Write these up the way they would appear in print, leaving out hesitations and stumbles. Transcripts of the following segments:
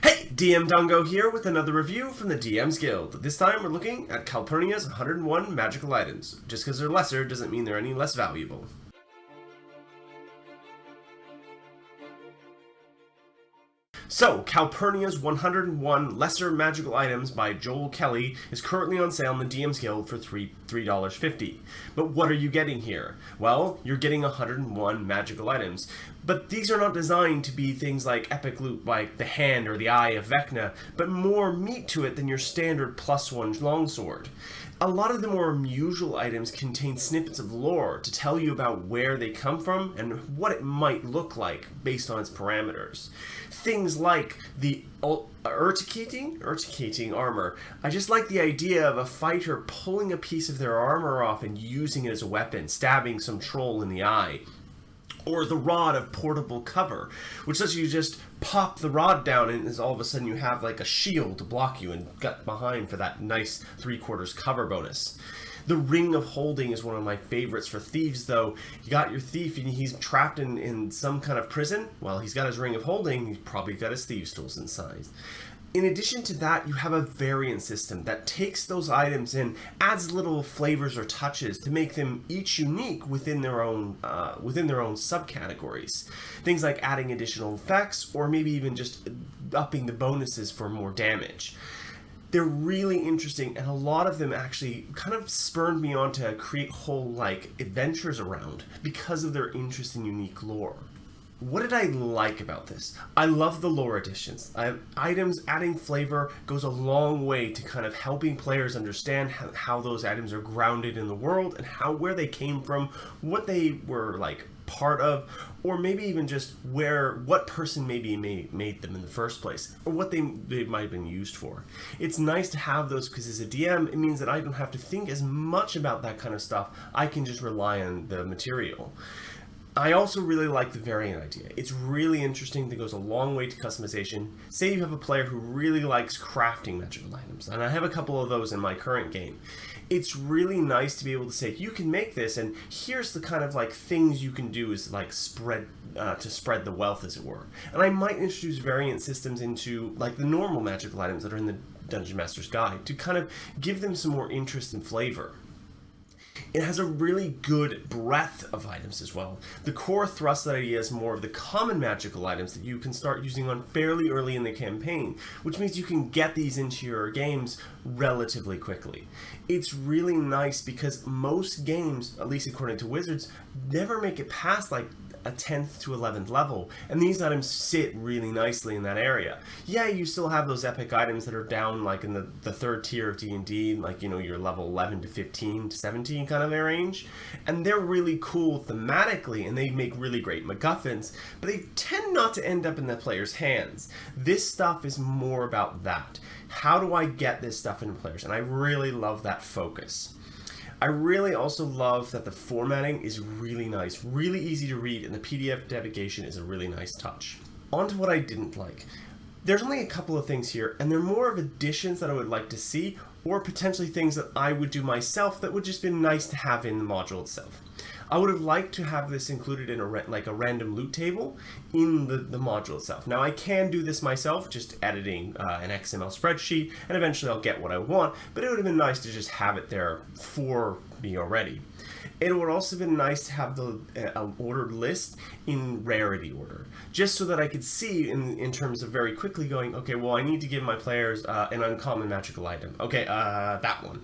Hey, DM Dongo here with another review from the DM's Guild. This time we're looking at Calpurnia's 101 magical items. Just because they're lesser doesn't mean they're any less valuable. So, Calpurnia's 101 Lesser Magical Items by Joel Kelly is currently on sale in the DM's Guild for $3.50. But what are you getting here? Well, you're getting 101 magical items. But these are not designed to be things like epic loot like the Hand or the Eye of Vecna, but more meat to it than your standard +1 longsword. A lot of the more unusual items contain snippets of lore to tell you about where they come from and what it might look like based on its parameters. Things like the urticating armor. I just like the idea of a fighter pulling a piece of their armor off and using it as a weapon, stabbing some troll in the eye. Or the rod of portable cover, which lets you just pop the rod down and all of a sudden you have like a shield to block you and gut behind for that nice 3/4 cover bonus. The Ring of Holding is one of my favorites for thieves, though. You got your thief and he's trapped in some kind of prison. Well, he's got his Ring of Holding, he's probably got his thieves' tools inside. In addition to that, you have a variant system that takes those items and adds little flavors or touches to make them each unique within their own subcategories. Things like adding additional effects, or maybe even just upping the bonuses for more damage. They're really interesting, and a lot of them actually kind of spurred me on to create whole adventures around because of their interest in unique lore. What did I like about this? I love the lore additions. Items adding flavor goes a long way to kind of helping players understand how those items are grounded in the world and where they came from, what they were part of, or maybe even just what person maybe made them in the first place, or what they might have been used for. It's nice to have those because as a DM, it means that I don't have to think as much about that kind of stuff. I can just rely on the material. I also really like the variant idea. It's really interesting. That goes a long way to customization. Say you have a player who really likes crafting magical items, and I have a couple of those in my current game. It's really nice to be able to say, you can make this, and here's the kind of things you can do is spread the wealth, as it were. And I might introduce variant systems into the normal magical items that are in the Dungeon Master's Guide to kind of give them some more interest and flavor. It has a really good breadth of items as well. The core thrust of the idea is more of the common magical items that you can start using on fairly early in the campaign, which means you can get these into your games relatively quickly. It's really nice because most games, at least according to Wizards, never make it past a 10th to 11th level, and these items sit really nicely in that area. Yeah, you still have those epic items that are down in the third tier of D&D, your level 11 to 15 to 17 kind of range, and they're really cool thematically, and they make really great MacGuffins, but they tend not to end up in the player's hands. This stuff is more about that. How do I get this stuff into players? And I really love that focus. I really also love that the formatting is really nice, really easy to read, and the PDF navigation is a really nice touch. On to what I didn't like. There's only a couple of things here, and they're more of additions that I would like to see, or potentially things that I would do myself that would just be nice to have in the module itself. I would have liked to have this included in a random loot table in the module itself. Now I can do this myself, just editing an XML spreadsheet, and eventually I'll get what I want, but it would have been nice to just have it there for me already. It would also have been nice to have the ordered list in rarity order, just so that I could see in terms of very quickly going, okay, well I need to give my players an uncommon magical item. Okay, that one.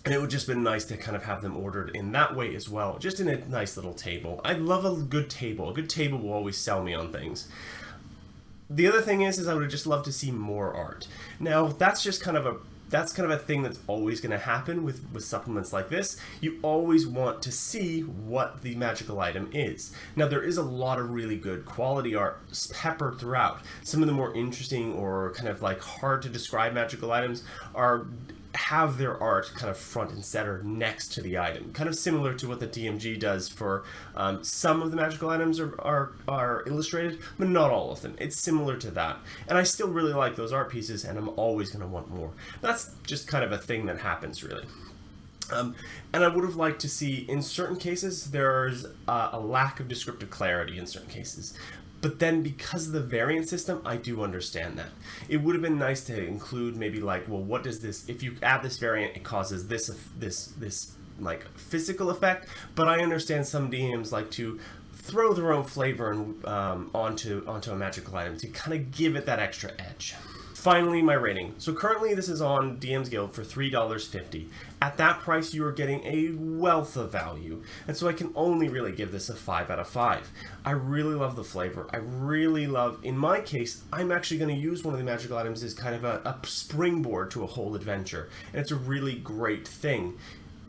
And it would just been nice to kind of have them ordered in that way as well, just in a nice little table. I love a good table. A good table will always sell me on things. The other thing is I would have just loved to see more art. Now, that's kind of a thing that's always going to happen with supplements like this. You always want to see what the magical item is. Now, there is a lot of really good quality art peppered throughout. Some of the more interesting or kind of hard to describe magical items have their art kind of front and center next to the item, kind of similar to what the DMG does for some of the magical items are illustrated, but not all of them. It's similar to that, and I still really like those art pieces, and I'm always going to want more. That's just kind of a thing that happens, really. And I would have liked to see, in certain cases, there's a lack of descriptive clarity in certain cases. But then because of the variant system, I do understand that. It would have been nice to include maybe like, well, what does this, if you add this variant, it causes this like physical effect. But I understand some DMs like to throw their own flavor onto a magical item to kind of give it that extra edge. Finally, my rating. So currently this is on DM's Guild for $3.50. At that price, you are getting a wealth of value. And so I can only really give this a 5 out of 5. I really love the flavor. I really love, in my case, I'm actually going to use one of the magical items as kind of a springboard to a whole adventure. And it's a really great thing.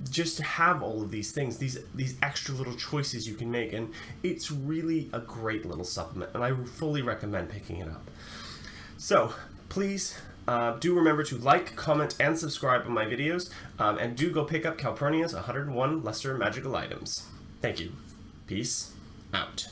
Just to have all of these things, these extra little choices you can make. And it's really a great little supplement. And I fully recommend picking it up. So, please do remember to like, comment, and subscribe on my videos, and do go pick up Calpurnia's 101 Lesser Magical Items. Thank you. Peace out.